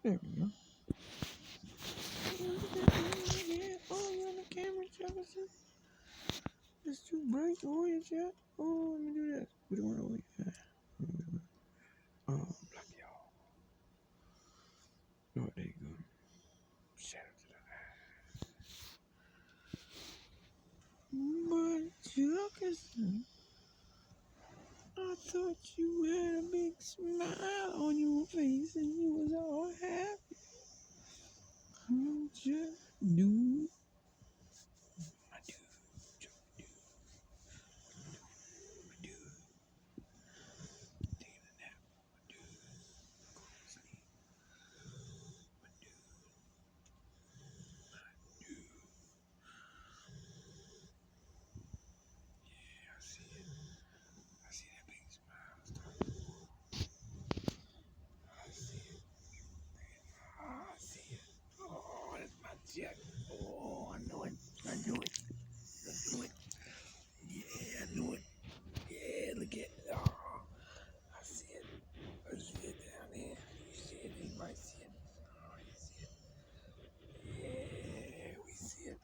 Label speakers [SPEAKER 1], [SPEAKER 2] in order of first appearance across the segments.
[SPEAKER 1] There we go. Oh, you're on the camera, Jefferson. It's too bright. Oh, yeah, Jeff. Oh, let me do this. We don't want to. Yeah. Oh, block y'all. Oh, there you go. Shadow to the eye. But Jefferson, I thought you had a big smile on your face and you was all happy. Oh, Jeff, dude. My dude. Jeff, dude. My dude. Taking a nap. My dude. Go to sleep. My dude. Dude. Yeah, I see it. I see that big smile. I see it. I see it. Oh, that's my Jack. Oh, I know it. I knew it. I knew it. Yeah, I knew it. Yeah, look at it. Oh, I see it. I see it down there. You see it. You might see it. Oh, you see it. Yeah, we see it.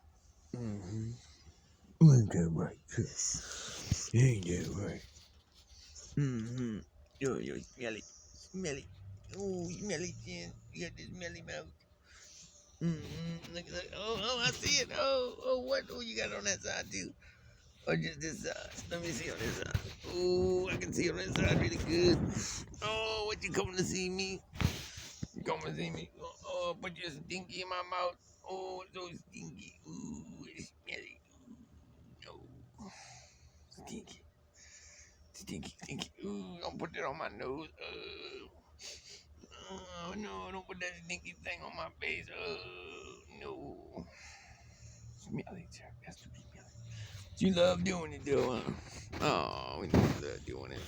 [SPEAKER 1] Ain't that right, Chris? Ain't that right? Yo, smell it. Smell it. Oh, smell it, Jen. You got this smelly mouth. Look. Oh, I see it. Oh, what? Oh, you got it on that side too. Or just this side. Let me see on this side. Oh, I can see on this side really good. Oh, what you coming to see me? You coming to see me? Oh, put your stinky in my mouth. Oh, it's so stinky. Ooh, it's smelly. Ooh, no. Stinky. Stinky. Ooh, don't put that on my nose. Oh, no, don't put that stinky thing on my face. No. Smelly, Jack. That's too smelly. You love doing it, though, huh? Oh, we know you love doing it.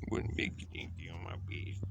[SPEAKER 1] Wouldn't make you think on my face.